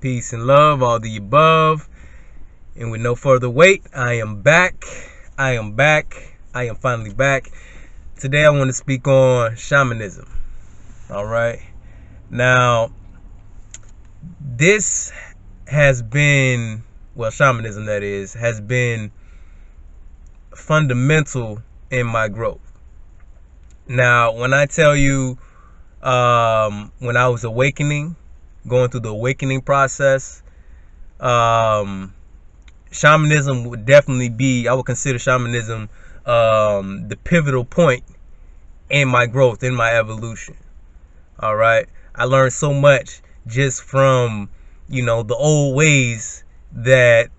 peace and love, all the above. And with no further wait, I am back. I am finally back. Today I want to speak on shamanism. All right. Now, this has been, shamanism that is, has been fundamental in my growth. Now, when I tell you, when I was awakening, going through the awakening process, shamanism would definitely be, I would consider shamanism the pivotal point in my growth, in my evolution. All right. I learned so much just from, the old ways that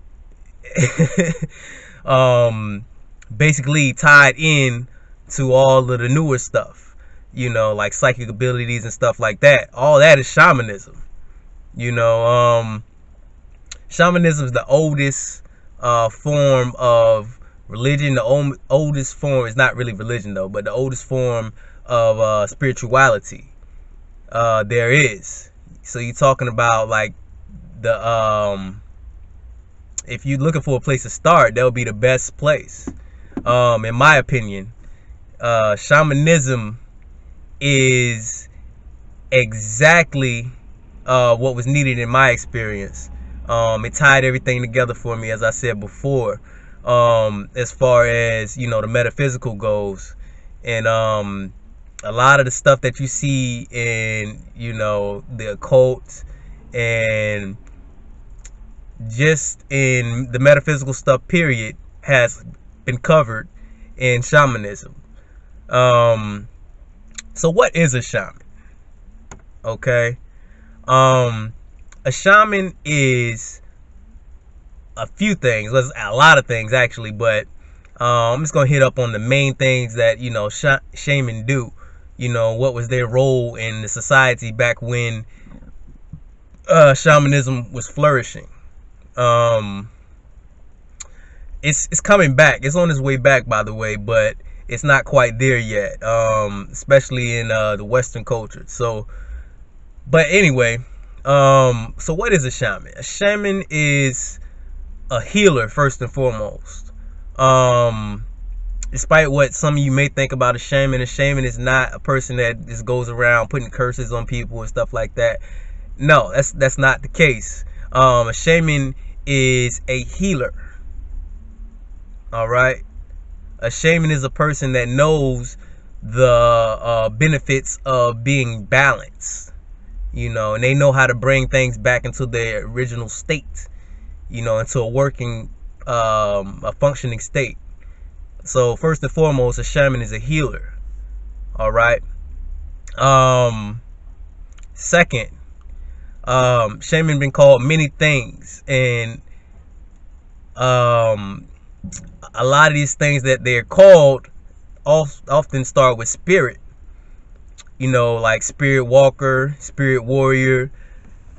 basically tied in to all of the newer stuff, like psychic abilities and stuff like that. All that is shamanism. Shamanism is the oldest form of religion. The oldest form is not really religion though, but the oldest form of spirituality there is. So you're talking about like the if you're looking for a place to start, that would be the best place. In my opinion, shamanism is exactly what was needed in my experience. It tied everything together for me, as I said before, as far as, the metaphysical goes. And a lot of the stuff that you see in, the occult and just in the metaphysical stuff, period, has been covered in shamanism. So what is a shaman? Okay. A shaman is a few things. A lot of things actually, but I'm just gonna hit up on the main things that shaman do. What was their role in the society back when shamanism was flourishing. It's coming back. It's on its way back, by the way, but it's not quite there yet, especially in the Western culture. So, but anyway, so what is a shaman? A shaman is a healer, first and foremost. Despite what some of you may think about a shaman is not a person that just goes around putting curses on people and stuff like that. No, that's not the case. A shaman is a healer. All right. A shaman is a person that knows the benefits of being balanced, and they know how to bring things back into their original state, into a working, a functioning state. So first and foremost, a shaman is a healer. All right. Second, shaman been called many things, and a lot of these things that they're called often start with spirit, like spirit walker, spirit warrior,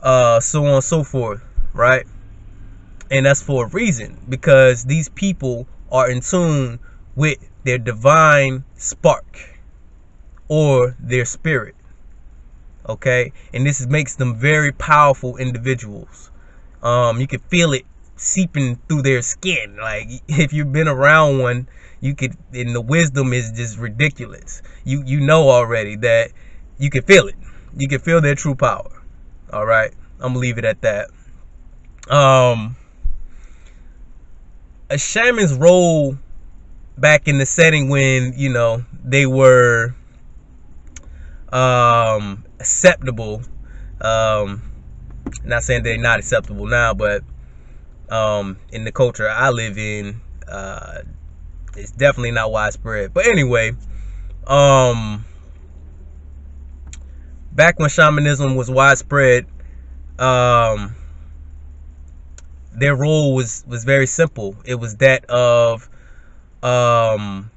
so on and so forth, right? And that's for a reason, because these people are in tune with their divine spark or their spirit. Okay, and this makes them very powerful individuals. You can feel it seeping through their skin. Like, if you've been around one, you could, and the wisdom is just ridiculous. You know already that you can feel it. You can feel their true power. All right, I'm gonna leave it at that. A shaman's role back in the setting when they were acceptable, not saying they're not acceptable now, but in the culture I live in, it's definitely not widespread. But anyway, back when shamanism was widespread, their role was very simple. It was that of, I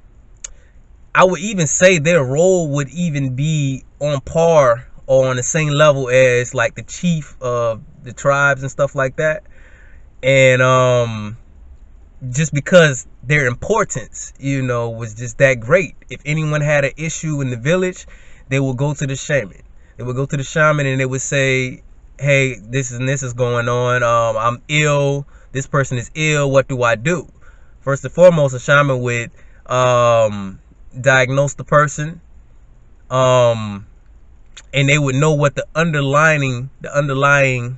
would even say their role would even be on par or on the same level as like the chief of the tribes and stuff like that. And just because their importance, was just that great. If anyone had an issue in the village, they would go to the shaman. They would go to the shaman and they would say, hey, this is going on. I'm ill. This person is ill. What do I do? First and foremost, a shaman would diagnose the person, and they would know what the underlying the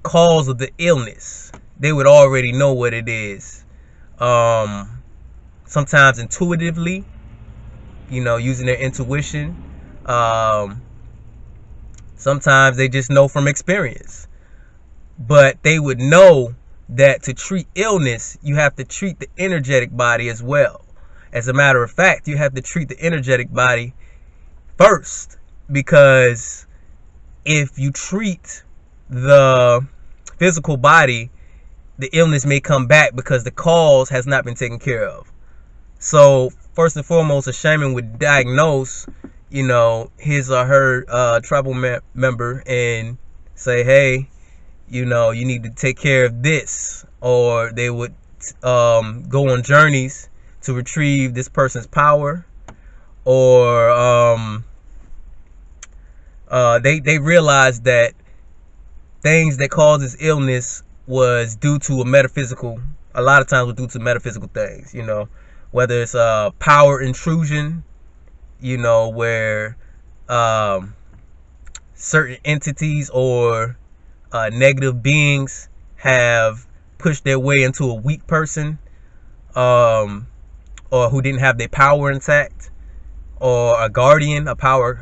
cause of the illness. They would already know what it is. Sometimes intuitively, using their intuition. Sometimes they just know from experience. But they would know that to treat illness, you have to treat the energetic body as well. As a matter of fact, you have to treat the energetic body first, because if you treat the physical body, the illness may come back because the cause has not been taken care of. So first and foremost, a shaman would diagnose, his or her tribal member and say, hey, you need to take care of this. Or they would go on journeys to retrieve this person's power, or they realized that things that causes illness was due to a lot of times was due to metaphysical things, whether it's power intrusion, where certain entities or negative beings have pushed their way into a weak person, or who didn't have their power intact, or a guardian, a power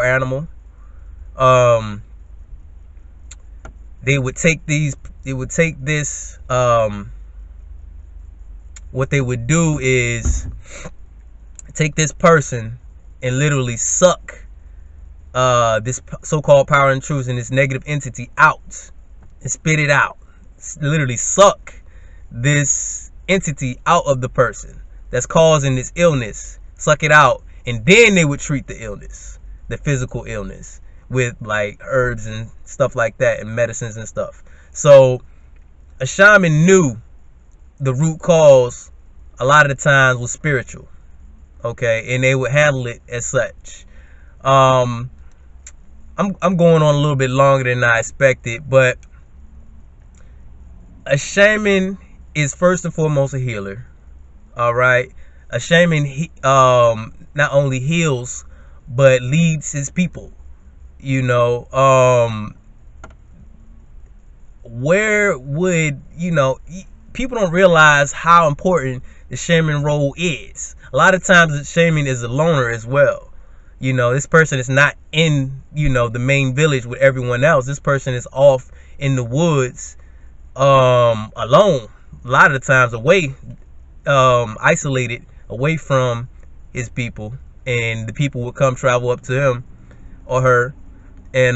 animal. They would take this, what they would do is take this person and literally suck this so-called power intrusion, this negative entity out, and spit it out. Literally suck this entity out of the person that's causing this illness, suck it out, and then they would treat the illness, the physical illness, with like herbs and stuff like that, and medicines and stuff. So a shaman knew the root cause a lot of the times was spiritual, okay, and they would handle it as such. I'm going on a little bit longer than I expected, but a shaman is first and foremost a healer. All right, a shaman not only heals but leads his people. Where would people don't realize how important the shaman role is. A lot of times the shaman is a loner as well. This person is not in the main village with everyone else. This person is off in the woods, alone, a lot of the times away, isolated away from his people, and the people would come travel up to him or her, and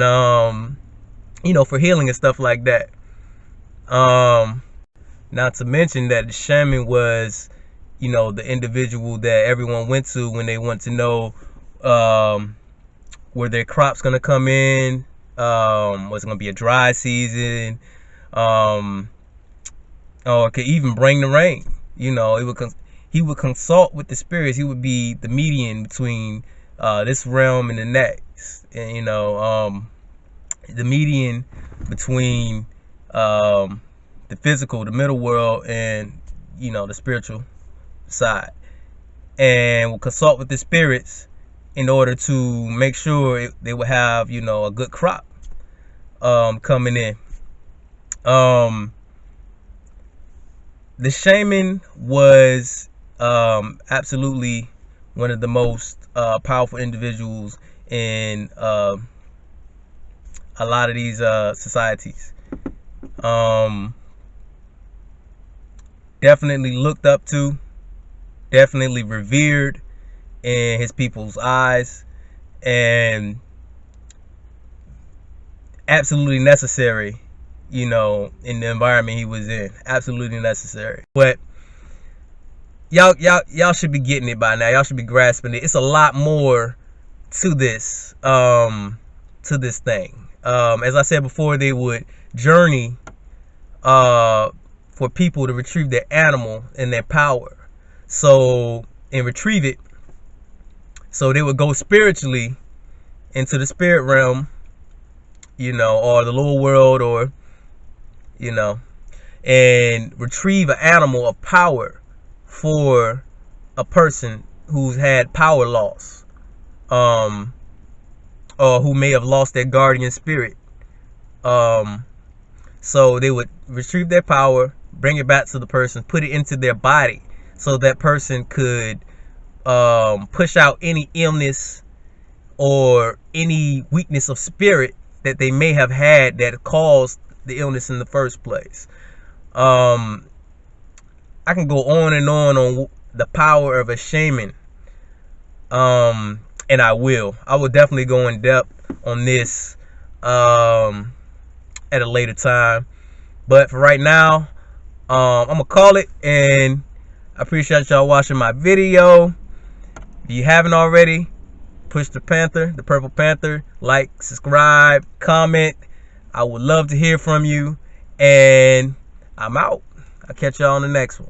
for healing and stuff like that. Not to mention that the shaman was the individual that everyone went to when they want to know were their crops going to come in, was it going to be a dry season, or could even bring the rain. He would consult with the spirits. He would be the median between this realm and the next, and the median between the physical, the middle world, and the spiritual side, and will consult with the spirits in order to make sure they would have a good crop coming in. The shaman was absolutely one of the most powerful individuals in a lot of these societies. Definitely looked up to, definitely revered in his people's eyes, and absolutely necessary, in the environment he was in. Absolutely necessary. But y'all should be getting it by now. Y'all should be grasping it. It's a lot more to this thing. As I said before, they would journey for people to retrieve their animal and their power. So, and retrieve it. So they would go spiritually into the spirit realm, you know, or the lower world, or, you know, and retrieve an animal of power for a person who's had power loss, or who may have lost their guardian spirit. So they would retrieve their power, bring it back to the person, put it into their body, so that person could push out any illness or any weakness of spirit that they may have had that caused the illness in the first place. I can go on and on the power of a shaman, and I will definitely go in depth on this at a later time. But for right now, I'm gonna call it, and I appreciate y'all watching my video. If you haven't already, push the purple panther, like, subscribe, comment. I would love to hear from you, and I'm out. I'll catch y'all on the next one.